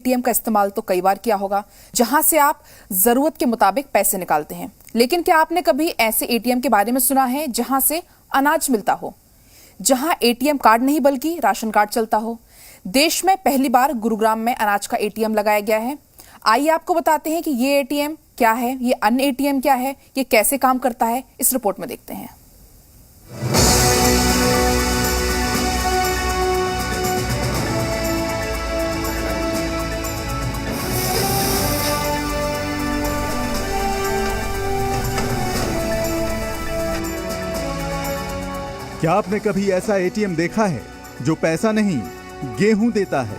ATM का इस्तेमाल तो कई बार किया होगा, जहां से आप जरूरत के मुताबिक पैसे निकालते हैं। लेकिन क्या आपने कभी ऐसे एटीएम के बारे में सुना है जहां से अनाज मिलता हो, जहां एटीएम कार्ड नहीं बल्कि राशन कार्ड चलता हो? देश में पहली बार गुरुग्राम में अनाज का एटीएम लगाया गया है। आइए आपको बताते हैं कि ये एटीएम क्या है, ये अन्य एटीएम क्या है, ये कैसे काम करता है, इस रिपोर्ट में देखते हैं। क्या आपने कभी ऐसा एटीएम देखा है जो पैसा नहीं, गेहूं देता है?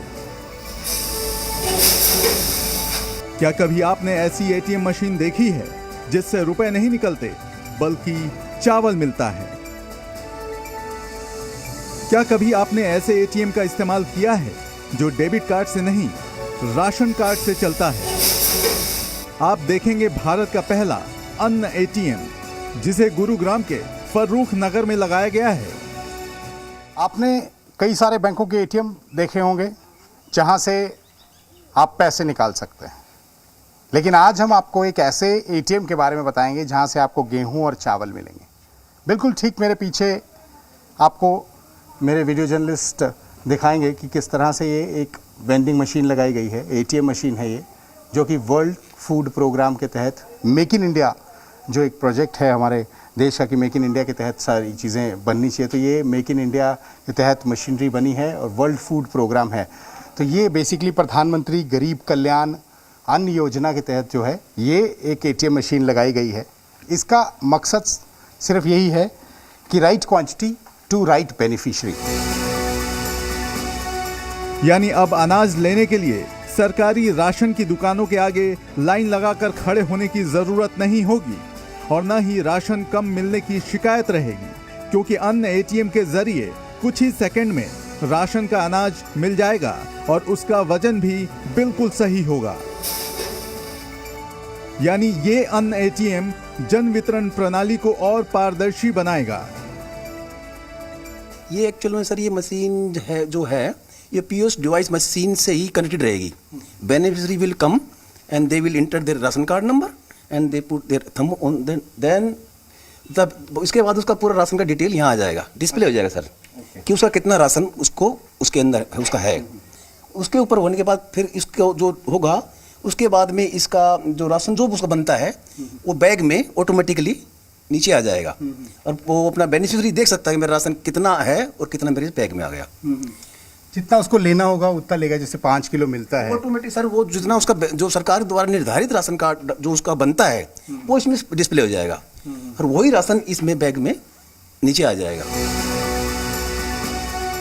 क्या कभी आपने ऐसी एटीएम मशीन देखी है जिससे रुपए नहीं निकलते बल्कि चावल मिलता है? क्या कभी आपने ऐसे एटीएम का इस्तेमाल किया है जो डेबिट कार्ड से नहीं, राशन कार्ड से चलता है? आप देखेंगे भारत का पहला अन्न एटीएम, जिसे गुरुग्राम के फर्रुख नगर में लगाया गया है। आपने कई सारे बैंकों के एटीएम देखे होंगे जहां से आप पैसे निकाल सकते हैं, लेकिन आज हम आपको एक ऐसे एटीएम के बारे में बताएंगे जहां से आपको गेहूं और चावल मिलेंगे। बिल्कुल ठीक मेरे पीछे आपको मेरे वीडियो जर्नलिस्ट दिखाएंगे कि किस तरह से ये एक वेंडिंग मशीन लगाई गई है। एटीएम मशीन है ये, जो कि वर्ल्ड फूड प्रोग्राम के तहत मेक इन इंडिया जो एक प्रोजेक्ट है हमारे देश का कि मेक इन इंडिया के तहत सारी चीज़ें बननी चाहिए, तो ये मेक इन इंडिया के तहत मशीनरी बनी है और वर्ल्ड फूड प्रोग्राम है। तो ये बेसिकली प्रधानमंत्री गरीब कल्याण अन्न योजना के तहत जो है ये एक एटीएम मशीन लगाई गई है। इसका मकसद सिर्फ यही है कि right quantity to right beneficiary. यानी अब अनाज लेने के लिए सरकारी राशन की दुकानों के आगे लाइन लगाकर खड़े होने की जरूरत नहीं होगी और न ही राशन कम मिलने की शिकायत रहेगी, क्योंकि अन्य एटीएम के जरिए कुछ ही सेकंड में राशन का अनाज मिल जाएगा और उसका वजन भी बिल्कुल सही होगा। यानी ये अन्य एटीएम जन वितरण प्रणाली को और पारदर्शी बनाएगा। ये एक्चुअल में सर ये मशीन जो है ये पीओएस डिवाइस मशीन से ही कनेक्टेड रहेगी। Beneficiary will come and they will enter their ration card number and they put their thumb on then इसके बाद उसका पूरा राशन का डिटेल यहाँ आ जाएगा, डिस्प्ले हो जाएगा सर कि उसका कितना राशन उसको उसके अंदर उसका है। उसके ऊपर होने के बाद फिर इसको जो होगा उसके बाद में इसका जो राशन जो उसका बनता है वो बैग में ऑटोमेटिकली नीचे आ जाएगा और वो अपना बेनिफिशियरी देख सकता है कि मेरा राशन कितना है और कितना मेरे बैग में आ गया। जितना उसको लेना होगा उतना लेगा, जैसे 5 किलो मिलता है ऑटोमेटिक सर वो जितना उसका जो सरकार द्वारा निर्धारित राशन कार्ड जो उसका बनता है वो इसमें डिस्प्ले हो जाएगा और वही राशन इसमें बैग में नीचे आ जाएगा।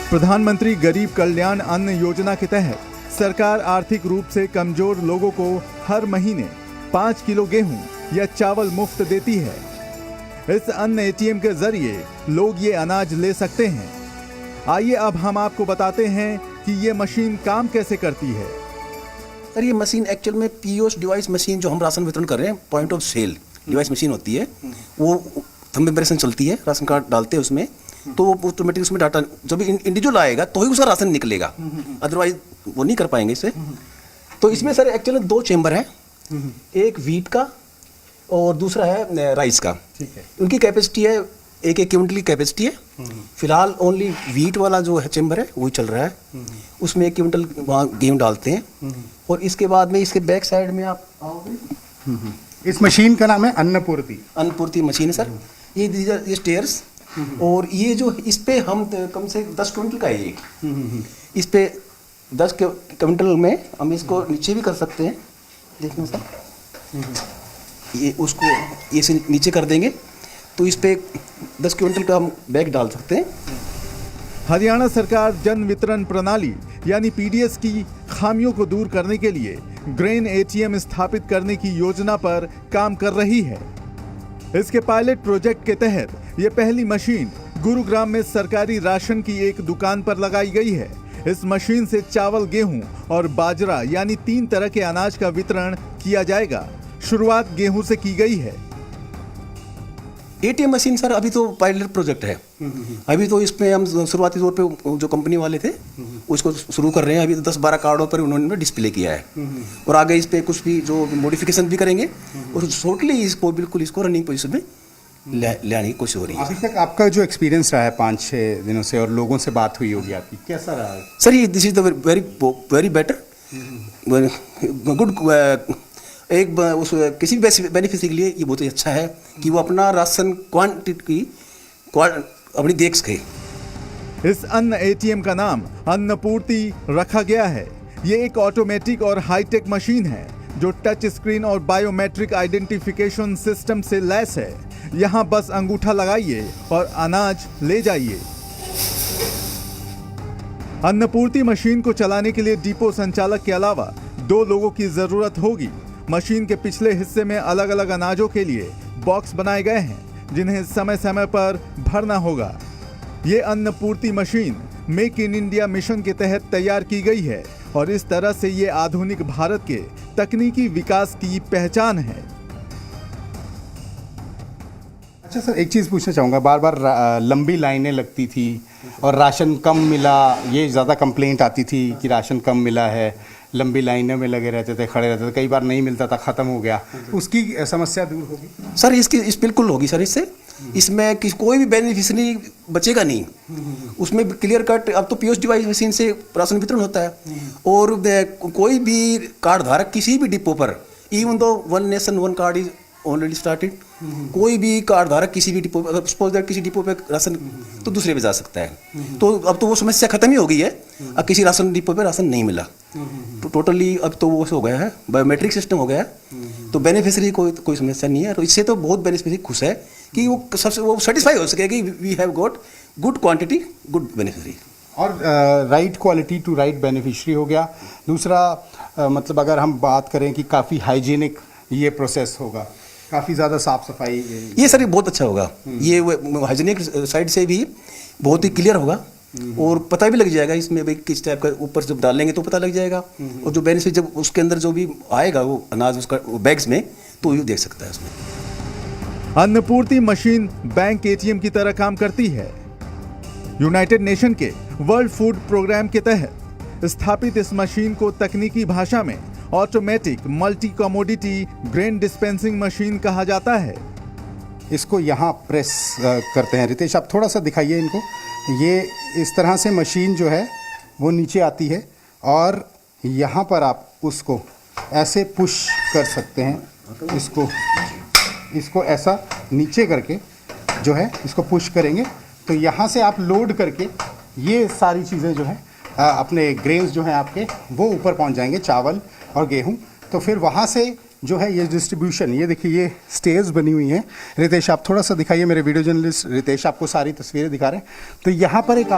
प्रधानमंत्री गरीब कल्याण अन्न योजना के तहत सरकार आर्थिक रूप से कमजोर लोगों को हर महीने 5 किलो गेहूं या चावल मुफ्त देती है। इस अन्न एटीएम के जरिए लोग ये अनाज ले सकते हैं। आइए अब हम आपको बताते हैं कि ये मशीन काम कैसे करती है। सर ये मशीन एक्चुअल में पीओएस डिवाइस मशीन जो हम राशन वितरण कर रहे हैं, point of sale device machine होती है, वो थंब इम्प्रेशन चलती है, राशन कार्ड डालते हैं उसमें तो वो ऑटोमेटिक उसमें डाटा जब इंडिविजुअल आएगा तो ही उसका राशन निकलेगा, अदरवाइज वो नहीं कर पाएंगे इसे। तो इसमें सर एक्चुअली 2 चेम्बर हैं, एक वीट का और दूसरा है राइस का। ठीक है। उनकी कैपेसिटी है 1 क्विंटल की कैपेसिटी है। फिलहाल ओनली वीट वाला जो है चेम्बर है वही चल रहा है, उसमें 1 क्विंटल वहाँ गेहूँ डालते हैं और इसके बाद में इसके बैक साइड में आप आओगे। इस मशीन का नाम है अन्नपूर्ति मशीन है सर। ये स्टेयर्स और ये जो इस पे हम कम से 10 क्विंटल का है ये। इस पे 10 क्विंटल में हम इसको नीचे भी कर सकते हैं, देखना सर ये उसको ये से नीचे कर देंगे तो इस पे 10 क्विंटल का हम बैग डाल सकते हैं। हरियाणा सरकार जन वितरण प्रणाली यानी पीडीएस की खामियों को दूर करने के लिए ग्रेन एटीएम स्थापित करने की योजना पर काम कर रही है। इसके पायलट प्रोजेक्ट के तहत ये पहली मशीन गुरुग्राम में सरकारी राशन की एक दुकान पर लगाई गई है। इस मशीन से चावल, गेहूं और बाजरा यानी 3 तरह के अनाज का वितरण किया जाएगा। शुरुआत गेहूं से की गई है। एटीएम मशीन सर अभी तो पायलट प्रोजेक्ट है। अभी तो इसमें हम शुरुआती तौर पे जो कंपनी वाले थे उसको शुरू कर रहे हैं। अभी तो 10-12 कार्डों पर उन्होंने डिस्प्ले किया है और आगे इस पे कुछ भी जो मॉडिफिकेशन भी करेंगे और शॉर्टली इसको बिल्कुल इसको रनिंग पोजीशन में ले आने की कोशिश हो रही है। अभी तक आपका जो एक्सपीरियंस रहा है 5-6 दिनों से और लोगों से बात हुई होगी आपकी, कैसा रहा है? सर ये this is the very better good. एक उस किसी भी बेनिफिशियरी के लिए ये बहुत ही अच्छा है कि वो अपना राशन क्वांटिटी अपनी देख सके। इस अन्न एटीएम का नाम अन्नपूर्ति रखा गया है। ये एक ऑटोमेटिक और हाईटेक मशीन है जो टच स्क्रीन और बायोमेट्रिक आइडेंटिफिकेशन सिस्टम से लैस है। यहाँ बस अंगूठा लगाइए और अनाज ले जाइए। अन्नपूर्ति मशीन को चलाने के लिए डिपो संचालक के अलावा 2 लोगों की जरूरत होगी। मशीन के पिछले हिस्से में अलग अलग अनाजों के लिए बॉक्स बनाए गए हैं जिन्हें समय समय पर भरना होगा। ये Annapurti machine make in India mission के तहत तैयार की गई है और इस तरह से ये आधुनिक भारत के तकनीकी विकास की पहचान है। अच्छा सर, एक चीज़ पूछना चाहूँगा, बार बार लंबी लाइनें लगती थी और राशन कम मिला, ये ज़्यादा कंप्लेंट आती थी कि राशन कम मिला है, लंबी लाइनों में लगे रहते थे, खड़े रहते थे, कई बार नहीं मिलता था, ख़त्म हो गया, उसकी समस्या दूर होगी? सर इस बिल्कुल होगी सर। इससे इसमें कोई भी बेनिफिशियरी बचेगा नहीं। उसमें क्लियर कट अब तो पीओएस डिवाइस मशीन से राशन वितरण होता है और कोई भी कार्ड धारक किसी भी डिपो पर, even though one nation one card is already started, कोई भी कार्ड धारक किसी भी डिपो, सपोज दैट किसी डिपो पे राशन तो दूसरे पे जा सकता है। तो अब तो वो समस्या खत्म ही हो गई है। अब किसी राशन डिपो पे राशन नहीं मिला तो टोटली अब तो वो हो गया है, बायोमेट्रिक सिस्टम हो गया है। तो बेनिफिशियरी कोई समस्या नहीं है। तो इससे तो बहुत बेनिफिशियरी खुश है कि वो सबसे वो सेटिस्फाई हो सके कि we have got good quantity good beneficiary और right quality to right beneficiary हो गया। दूसरा मतलब अगर हम बात करें कि काफ़ी हाइजीनिक ये प्रोसेस होगा, काफ़ी ज़्यादा साफ सफाई, ये सर बहुत अच्छा होगा। ये हाइजीनिक साइड से भी बहुत ही क्लियर होगा और पता भी लग जाएगा इसमें भाई किस टाइप का, ऊपर जब डालेंगे तो पता लग जाएगा और जो बेनिफिट जब उसके अंदर जो भी आएगा वो अनाज उसका बैग्स में तो ये देख सकता है उसमें। अन्नपूर्ति मशीन बैंक एटीएम की तरह काम करती है। यूनाइटेड नेशन के वर्ल्ड फूड प्रोग्राम के तहत स्थापित इस मशीन को तकनीकी भाषा में automatic multi commodity grain dispensing machine कहा जाता है। इसको यहाँ प्रेस करते हैं। रितेश, आप थोड़ा सा दिखाइए इनको। ये इस तरह से मशीन जो है वो नीचे आती है और यहाँ पर आप उसको ऐसे पुश कर सकते हैं। इसको ऐसा नीचे करके जो है इसको पुश करेंगे तो यहाँ से आप लोड करके ये सारी चीज़ें जो है अपने ग्रेन्स जो हैं आपके वो ऊपर पहुँच जाएंगे, चावल और गेहूँ। तो फिर वहाँ से जो है ये डिस्ट्रीब्यूशन, ये देखिए ये स्टेज बनी हुई हैं। रितेश, आप थोड़ा सा दिखाइए, मेरे वीडियो जर्नलिस्ट रितेश आपको सारी तस्वीरें दिखा रहे हैं। तो यहाँ पर एक